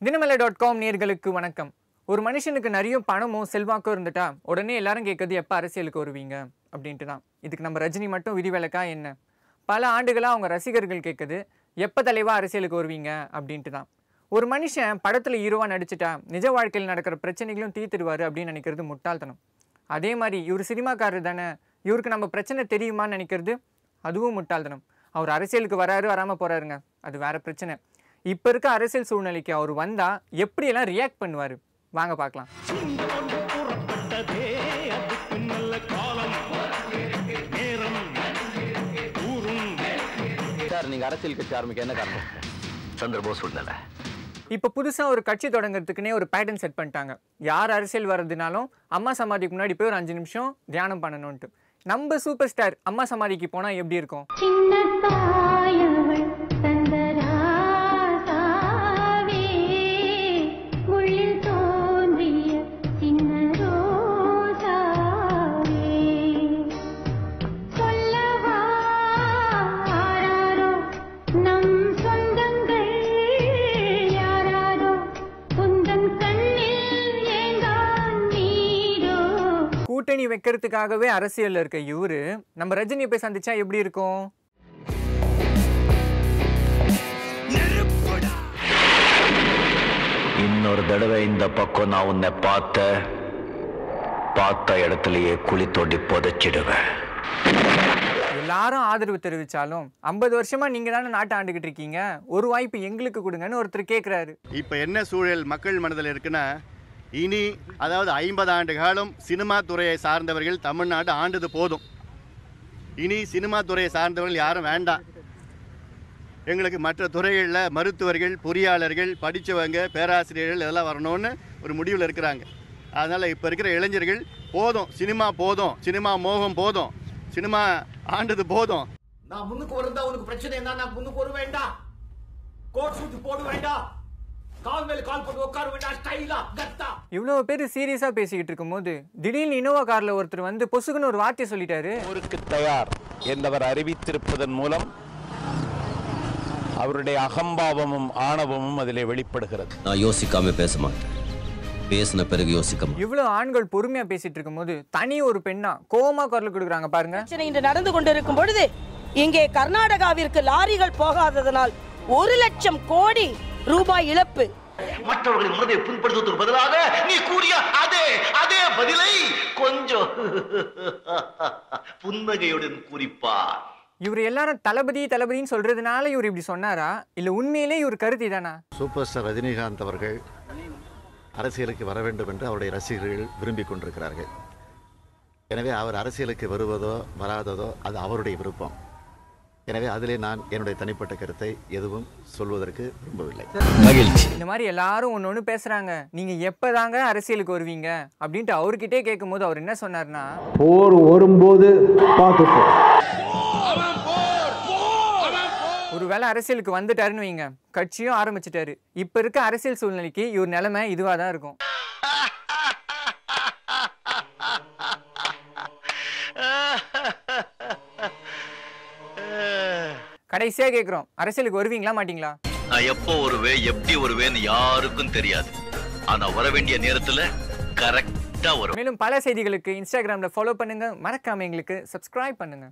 தினமலை.com நேயர்களுக்கு வணக்கம். ஒரு மனுஷனுக்கு நிறைய பணமும் செல்வாக்கும் இருந்துட்டா உடனே எல்லாரும் கேட்குது எப்போ அரசியலுக்கு வருவீங்க அப்படின்ட்டு தான். இதுக்கு நம்ம ரஜினி மட்டும் விதிவிலக்கா என்ன? பல ஆண்டுகளாக அவங்க ரசிகர்கள் கேட்குது எப்போ தலைவா அரசியலுக்கு வருவீங்க அப்படின்ட்டு தான். ஒரு மனுஷன் படத்தில் ஹீரோவாக நடிச்சிட்டா நிஜ வாழ்க்கையில் நடக்கிற பிரச்சனைகளும் தீர்த்துடுவார் அப்படின்னு நினைக்கிறது முட்டாள்தனம். அதே மாதிரி இவர் சினிமாக்காரர் தானே, இவருக்கு நம்ம பிரச்சனை தெரியுமான்னு நினைக்கிறது அதுவும் முட்டாள்தனம். அவர் அரசியலுக்கு வராரு வராமல் போகிறாருங்க, அது வேறு பிரச்சனை. இப்போ இருக்க அரசியல் சூழ்நிலைக்கு அவர் வந்தால் எப்படியெல்லாம் ரியாக்ட் பண்ணுவார் வாங்க பார்க்கலாம். சார், நீங்க அரசியல் கட்சி ஆரம்பிக்க என்ன காரணம்? சந்திரபோஸ் சூழ்நிலை. இப்போ புதுசாக ஒரு கட்சி தொடங்குறதுக்குன்னே ஒரு பேட்டர்ன் செட் பண்ணிட்டாங்க. யார் அரசியல் வர்றதுனாலும் அம்மா சமாதிக்கு முன்னாடி போய் ஒரு 5 நிமிஷம் தியானம் பண்ணணும்ட்டு. நம்ம சூப்பர் ஸ்டார் அம்மா சமாதிக்கு போனால் எப்படி இருக்கும்? கூட்டணி வைக்கிறதுக்காகவே அரசியல் இருக்க இவரு நம்ம ரஜினியை போய் சந்திச்சா எப்படி இருக்கும்? இன்னொரு தடவை இந்த பக்கம் நான் உன்னை பார்த்த இடத்துலயே குழி தோண்டி புதைச்சிடுவேன். எல்லாரும் ஆதரவு தெரிவிச்சாலும் 50 வருஷமா நீங்க தானே நாட்டை ஆண்டுகிட்டு இருக்கீங்க, ஒரு வாய்ப்பு எங்களுக்கு கொடுங்கன்னு ஒருத்தர் கேட்கிறாரு. இப்ப என்ன சூழல் மக்கள் மனதில் இருக்குன்னா, இனி அதாவது 50 ஆண்டு காலம் சினிமா துறையை சார்ந்தவர்கள் தமிழ்நாடு ஆண்டது போதும், இனி சினிமா துறையை சார்ந்தவர்கள் யாரும் வேண்டாம், எங்களுக்கு மற்ற துறைகளில் மருத்துவர்கள், பொறியாளர்கள், படித்தவங்க, பேராசிரியர்கள் இதெல்லாம் வரணும்னு ஒரு முடிவில் இருக்கிறாங்க. அதனால் இப்போ இருக்கிற இளைஞர்கள் போதும், சினிமா போதும், சினிமா மோகம் போதும், சினிமா ஆண்டது போதும். நான் முன்னுக்கு வருந்தா உனக்கு பிரச்சனை என்ன? நான் முன்னுக்கு வர வேண்டாம், கோட் சூட் போட வேண்டாம், கால் மேல கால் போட்டு உட்கார வேண்டாம், ஸ்டைலா கத்தா. இவ்வளவு பேர் சீரியஸா பேசிக்கிட்டு இருக்கும்போது திடீர்னு இனோவா கார்ல ஒருத்தர் வந்து பொசுக்குன்னு ஒரு வார்த்தை சொல்லிட்டாரு. ஊருக்கு தயார் என்றவர் அறிவித்திருப்பதன் மூலம் அவருடைய அகம்பாவமும் ஆணவமும் அதிலே வெளிப்படுகிறது. நான் யோசிக்காம பேச மாட்டேன், பேசின பிறகு யோசிக்க. இவ்வளவு ஆண்கள் பொறுமையா பேசிட்டு இருக்கும்போது தனி ஒரு பெண்ணா கோமா குரல் கொடுக்குறாங்க பாருங்க. இன்று நடந்து கொண்டிருக்கும் பொழுது இங்கே கர்நாடகாவிற்கு லாரிகள் போகாததனால் 1,00,000 கோடி ரூபாய் இழப்பு. மற்றவர்களின் மனதை புண்படுத்துவதற்கு பதிலாக நீ கூறிய அதே பதிலை கொஞ்சம் புன்னகையுடன் குறிப்பார். இவர் எல்லாரும் தளபதின்னு சொல்றதுனால இவர் இப்படி சொன்னாரா, இல்ல உண்மையிலே இவர் கருத்து தானா? சூப்பர் ஸ்டார் ரஜினிகாந்த் அவர்கள் அரசியலுக்கு வர வேண்டும் என்று அவருடைய ரசிகர்கள் விரும்பிக் கொண்டிருக்கிறார்கள். எனவே அவர் அரசியலுக்கு வருவதோ வராததோ அது அவருடைய விருப்பம். எனவே அதிலே நான் என்னுடைய தனிப்பட்ட கருத்தை எதுவும் சொல்வதற்கு விரும்பவில்லை. மகிழ்ச்சி. இந்த மாதிரி எல்லாரும் ஒன்னொன்னு பேசுறாங்க, நீங்க எப்பதாங்க அரசியலுக்கு வருவீங்க அப்படின்ட்டு அவர்கிட்டே கேட்கும் போது அவர் என்ன சொன்னார்னா, போர் வரும்போது பார்த்துப்போம். ஒருவேளை அரசியலுக்கு வந்துட்டாருன்னு வைங்க, கட்சியும் ஆரம்பிச்சிட்டாரு. இப்ப இருக்க அரசியல் சூழ்நிலைக்கு இவர் நிலைமை இதுவா தான் இருக்கும். கடைசியா கேக்குறோம், அரசியலுக்கு வருவீங்களா மாட்டீங்களா? நான் எப்போ வருவேன், எப்படி வருவேன்னு யாருக்கும் தெரியாது. ஆனா வர வேண்டிய நேரத்துல கரெக்டா வரும். மேலும் பல செய்திகளுக்கு இன்ஸ்டாகிராம்ல ஃபாலோ பண்ணுங்க, மறக்காம எங்களுக்கு சப்ஸ்கிரைப் பண்ணுங்க.